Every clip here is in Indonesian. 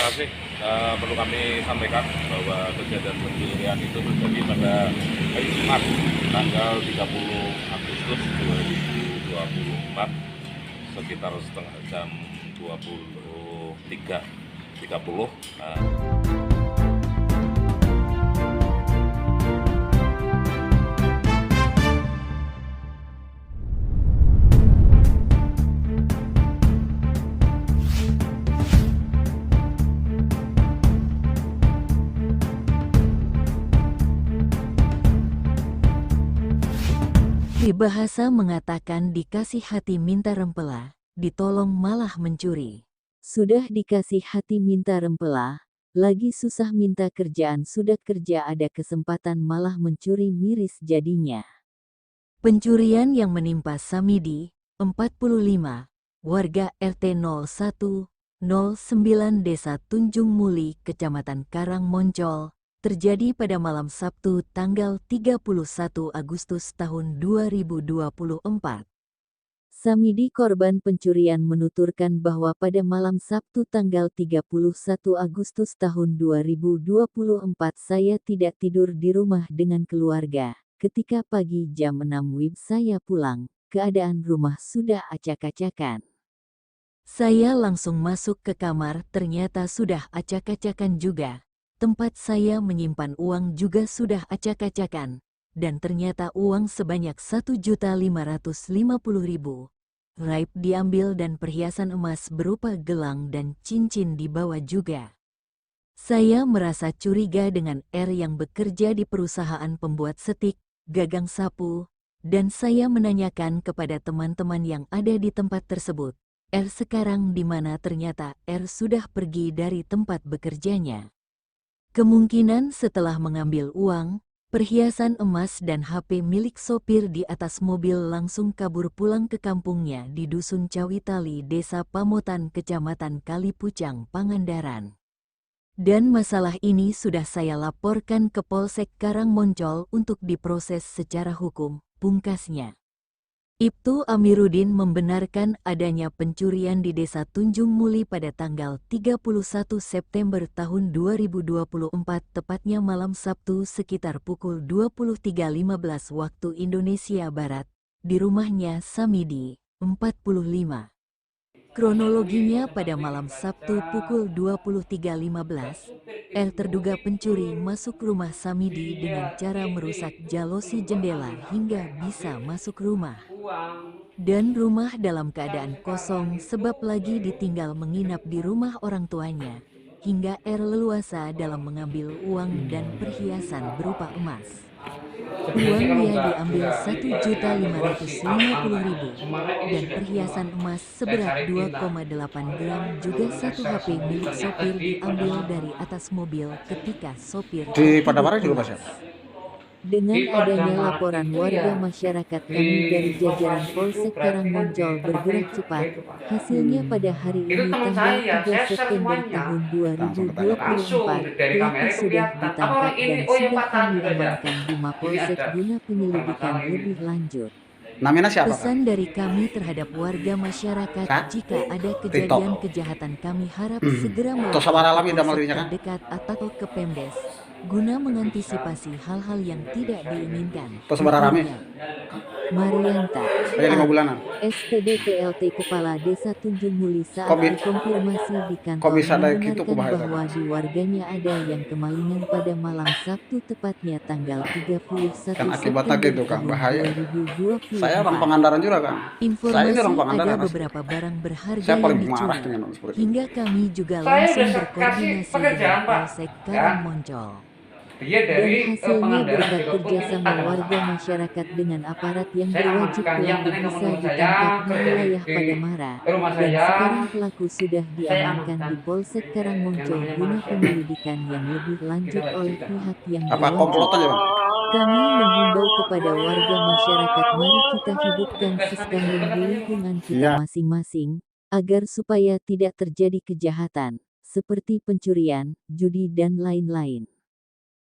kasih. Perlu kami sampaikan bahwa kejadian pencurian itu terjadi pada hari Jumat tanggal 30 Agustus 2024 sekitar setengah jam 23.30. Peribahasa mengatakan dikasih hati minta rempela, ditolong malah mencuri. Sudah dikasih hati minta rempela, lagi susah minta kerjaan, sudah kerja ada kesempatan malah mencuri, miris jadinya. Pencurian yang menimpa Samidi, 45, warga RT 0109 Desa Tunjung Muli, Kecamatan Karangmoncol, terjadi pada malam Sabtu tanggal 31 Agustus tahun 2024. Samidi, korban pencurian, menuturkan bahwa pada malam Sabtu tanggal 31 Agustus tahun 2024 saya tidak tidur di rumah dengan keluarga. Ketika pagi jam 6 WIB saya pulang, keadaan rumah sudah acak-acakan. Saya langsung masuk ke kamar, ternyata sudah acak-acakan juga. Tempat saya menyimpan uang juga sudah acak-acakan, dan ternyata uang sebanyak 1.550.000. Raib diambil dan perhiasan emas berupa gelang dan cincin dibawa juga. Saya merasa curiga dengan R yang bekerja di perusahaan pembuat setik, gagang sapu, dan saya menanyakan kepada teman-teman yang ada di tempat tersebut, R sekarang di mana? Ternyata R sudah pergi dari tempat bekerjanya. Kemungkinan setelah mengambil uang, perhiasan emas dan HP milik sopir di atas mobil langsung kabur pulang ke kampungnya di Dusun Cawitali, Desa Pamotan, Kecamatan Kalipucang, Pangandaran. Dan masalah ini sudah saya laporkan ke Polsek Karangmoncol untuk diproses secara hukum, pungkasnya. Ibtu Amiruddin membenarkan adanya pencurian di Desa Tunjung Muli pada tanggal 31 September tahun 2024, tepatnya malam Sabtu sekitar pukul 23.15 waktu Indonesia Barat, di rumahnya Samidi, 45. Kronologinya pada malam Sabtu pukul 23.15, R terduga pencuri masuk rumah Samidi dengan cara merusak jalosi jendela hingga bisa masuk rumah. Dan rumah dalam keadaan kosong sebab lagi ditinggal menginap di rumah orang tuanya, hingga R leluasa dalam mengambil uang dan perhiasan berupa emas. Uangnya diambil 1.550.000 dan perhiasan emas seberat 2,8 gram juga satu HP milik sopir diambil dari atas mobil ketika sopir Di tertidur Padamara juga pulas. Mas ya? Dengan adanya laporan warga, masyarakat kami dari jajaran Polsek Karangmoncol bergerak cepat. Hasilnya pada hari ini tanggal 3 September tahun Langsung ketangkap. 2024, pelaku sudah ditangkap dan sudah kami amankan di Mapolsek guna penyelidikan lebih lanjut. Namanya siapa Kak? Pesan dari kami terhadap warga masyarakat, Kak? jika ada Tito. kejadian kejahatan kami harap segera Terus sama melapor alami ke damel polsek dirinya kan? terdekat atau ke Pemdes, guna mengantisipasi hal-hal yang tidak diinginkan. Terus sebarang rame? Tuturnya. Marianta, Kayak 5 bulanan. SPD PLT Kepala Desa Tunjung Muli, saat Kok dikonfirmasi di kok kantor bisa ada gitu, membenarkan bahaya bahwa di warganya ada yang kemalingan pada malam Sabtu tepatnya tanggal 31 Kan akibatnya September gitu Kang, tahun bahaya. 2024. Saya orang Pangandaran juga Kang. Saya ini Informasi orang ada Pangandaran asli. beberapa barang berharga Saya yang paling marah dicuri, dengan seperti itu. hingga kami juga Saya langsung udah kasih berkoordinasi pekerjaan, dengan Pak. Polsek Ya. Karangmoncol. Dia Dan dari hasilnya Pangandaran berkat Cirebon ini kerjasama ada warga masalah. masyarakat dengan aparat yang Saya berwajib, amankan yang pelaku penting bisa nomor saya ditangkap di kerja wilayah di Padamara. rumah Dan saya. sekarang pelaku sudah Saya diamankan amankan di Polsek yang Karangmoncol namanya guna manusia. penyelidikan yang lebih lanjut Kita oleh wajibkan. pihak yang Apa berwajib. komplotan ya Bang? Kami menghimbau kepada warga masyarakat, mari kita hidupkan Tugas kami seskambung di lingkungan kita Iya. masing-masing, agar supaya tidak terjadi kejahatan, seperti pencurian, judi dan lain-lain.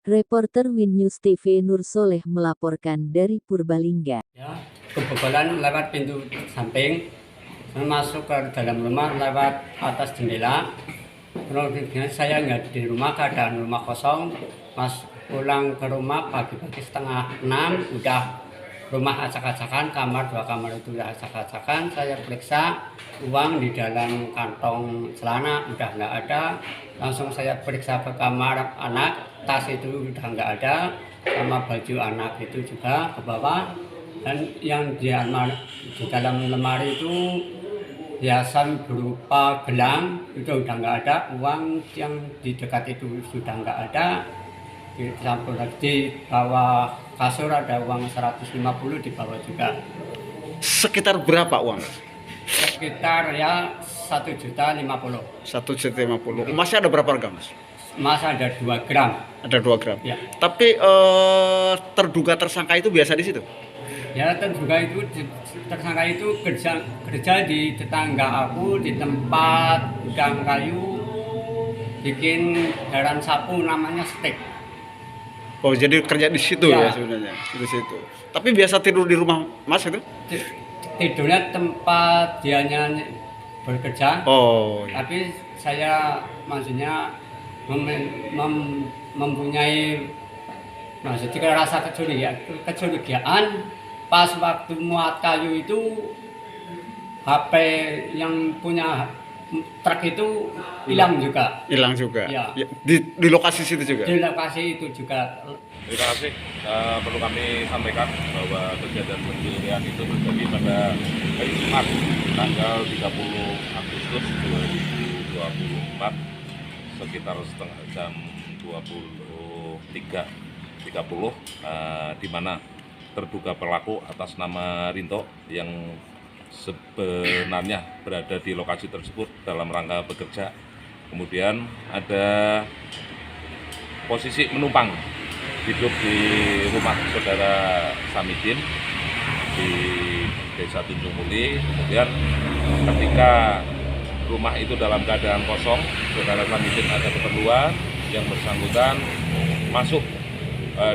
Reporter WinNews TV Nur Soleh melaporkan dari Purbalingga. Ya, kebobolan lewat pintu samping, masuk ke dalam rumah lewat atas jendela. kronologinya saya nggak di rumah, keadaan rumah kosong. Pas pulang ke rumah pagi-pagi setengah 6 udah rumah acak-acakan, dua kamar itu udah acak-acakan. Saya periksa uang di dalam kantong celana udah nggak ada. Langsung saya periksa ke kamar anak, tas itu udah nggak ada, sama baju anak itu juga ke bawah. Dan yang di dalam lemari itu hiasan berupa gelang itu udah nggak ada, uang yang di dekat itu sudah nggak ada. Dicampur lagi di bawah kasur ada uang 150 di bawah juga. Sekitar berapa uang? Sekitar ya 1.050.000. 1.050.000. Emasnya ada berapa harga, Mas? Emas ada 2 gram. Ada 2 gram. Ya. Tapi terduga tersangka itu biasa di situ? Ya terduga itu tersangka itu kerja di tetangga aku di tempat gudang kayu, bikin heran sapu namanya Stek. Oh, jadi kerja di situ ya, Ya sebenarnya di situ. Tapi biasa tidur di rumah Mas itu? Tidurnya tempat dianya bekerja. Oh, iya. Tapi saya maksudnya mempunyai maksudnya rasa kecurigaan pas waktu muat kayu itu HP yang punya truk itu hilang juga. Hilang juga. Ya. Ya, di lokasi situ juga. Di lokasi itu juga. Terima kasih. Perlu kami sampaikan bahwa kejadian pencurian itu terjadi pada hari Jumat tanggal 30 Agustus 2024 sekitar setengah jam 23.30 di mana terduga pelaku atas nama Rinto yang sebenarnya berada di lokasi tersebut dalam rangka bekerja. Kemudian ada posisi menumpang hidup di rumah saudara Samidin di Desa Tunjung Muli. Kemudian ketika rumah itu dalam keadaan kosong, saudara Samidin ada keperluan, yang bersangkutan masuk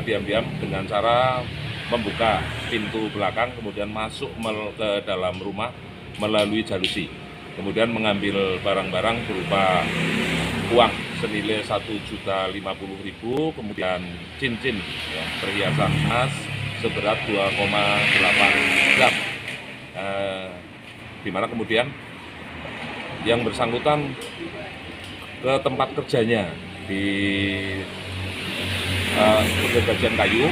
diam-diam dengan cara membuka pintu belakang, kemudian masuk ke dalam rumah melalui jalusi. Kemudian mengambil barang-barang berupa uang senilai 1.050.000, kemudian cincin ya, perhiasan emas seberat 2,8 gram. Di mana kemudian yang bersangkutan ke tempat kerjanya di bagian kayu,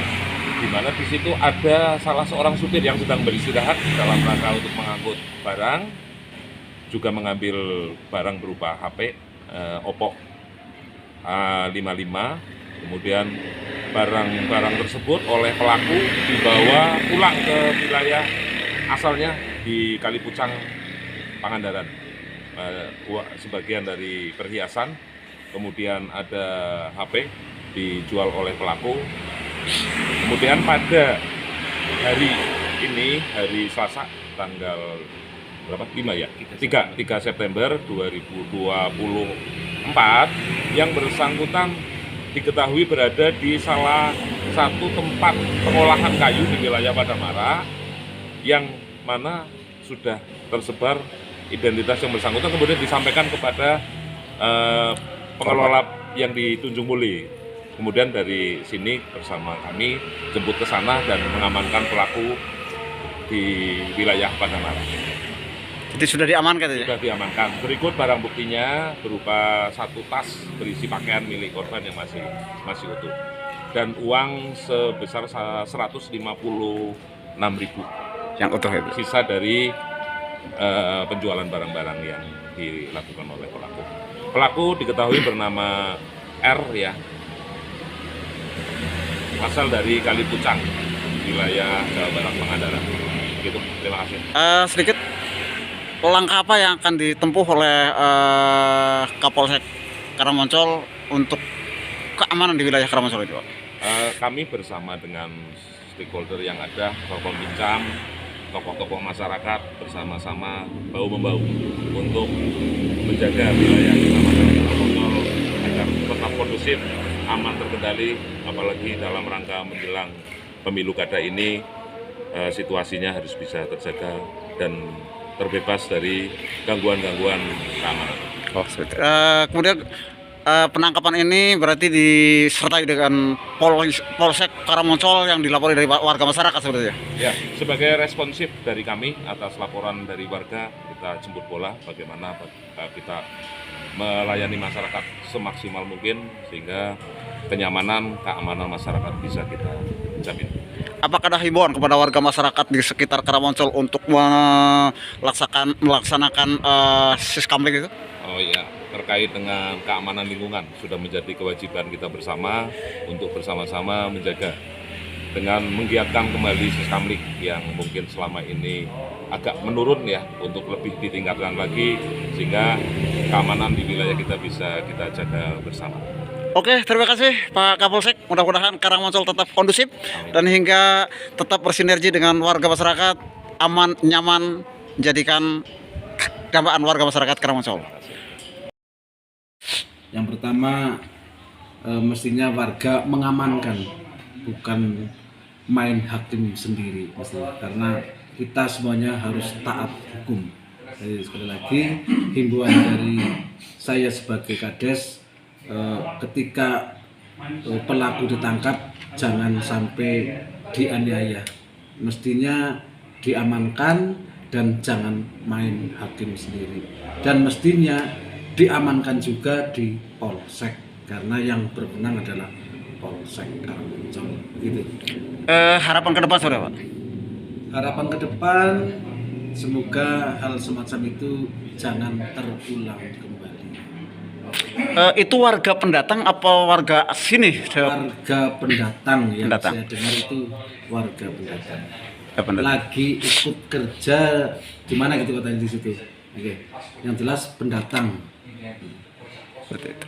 di mana di situ ada salah seorang supir yang sedang beristirahat dalam rangka untuk mengangkut barang, juga mengambil barang berupa HP Oppo A55. Kemudian barang-barang tersebut oleh pelaku dibawa pulang ke wilayah asalnya di Kalipucang, Pangandaran. Sebagian dari perhiasan, kemudian ada HP dijual oleh pelaku. Kemudian pada hari ini, hari Selasa tanggal berapa? 5 ya? 3 September 2024, yang bersangkutan diketahui berada di salah satu tempat pengolahan kayu di wilayah Padamara, yang mana sudah tersebar identitas yang bersangkutan, kemudian disampaikan kepada pengelola yang di Tunjung Muli. Kemudian dari sini bersama kami jemput ke sana dan mengamankan pelaku di wilayah Padamara. Jadi sudah diamankan ya? Sudah diamankan. Berikut barang buktinya berupa satu tas berisi pakaian milik korban yang masih utuh, dan uang sebesar 156.000 Yang utuh itu. sisa dari penjualan barang-barang yang dilakukan oleh pelaku. Pelaku diketahui bernama R ya, asal dari Kalipucang, wilayah Jawa Barat, Pangandaran. Gitu. Terima kasih. Sedikit langkah apa yang akan ditempuh oleh Kapolsek Karamoncol untuk keamanan di wilayah Karamoncol itu, Pak? Kami bersama dengan stakeholder yang ada, tokoh Bincam, tokoh-tokoh masyarakat, bersama-sama bahu-membahu untuk menjaga wilayah Kecamatan Karamoncol agar tetap kondusif, aman, terkendali, apalagi dalam rangka menjelang pemilu kada ini. Situasinya harus bisa terjaga dan terbebas dari gangguan-gangguan keamanan. Oh, seperti itu. Kemudian penangkapan ini berarti disertai dengan Polsek Karangmoncol yang dilapori dari warga masyarakat seperti itu. Ya, sebagai responsif dari kami atas laporan dari warga, kita jemput bola bagaimana kita melayani masyarakat semaksimal mungkin sehingga kenyamanan, keamanan masyarakat bisa kita jamin. Apakah ada himbauan kepada warga masyarakat di sekitar Karangmoncol untuk melaksanakan siskamling itu? Oh iya, terkait dengan keamanan lingkungan sudah menjadi kewajiban kita bersama untuk bersama-sama menjaga dengan menggiatkan kembali siskamling yang mungkin selama ini agak menurun ya, untuk lebih ditingkatkan lagi sehingga keamanan di wilayah kita bisa kita jaga bersama. Oke, terima kasih Pak Kapolsek. Mudah-mudahan Karangmoncol tetap kondusif dan hingga tetap bersinergi dengan warga masyarakat, aman, nyaman, menjadikan dambaan warga masyarakat Karangmoncol. Yang pertama, mestinya warga mengamankan, bukan main hakim sendiri mestinya, karena kita semuanya harus taat hukum. Jadi sekali lagi himbauan dari saya sebagai Kades, ketika pelaku ditangkap jangan sampai dianiaya, mestinya diamankan dan jangan main hakim sendiri, dan mestinya diamankan juga di Polsek karena yang berwenang adalah Polsek Karangmoncol. Gitu. Harapan ke depan saudara Pak? Harapan ke depan semoga hal semacam itu jangan terulang kembali. Itu warga pendatang apa warga sini? Warga pendatang yang Pendatang. saya dengar itu warga pendatang. Pendatang. Lagi ikut kerja di mana gitu katanya di situ. Oke. Yang jelas pendatang. Seperti itu.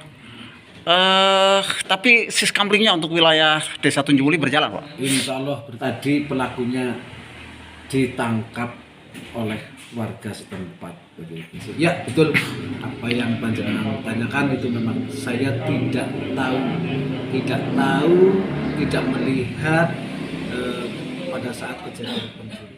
Tapi siskamlingnya untuk wilayah Desa Tunjung Uli berjalan Pak? Insya Allah tadi pelakunya ditangkap oleh warga setempat. Begitu. Ya betul apa yang panjenengan tanyakan itu memang saya tidak tahu, tidak melihat pada saat kejadian pencurian.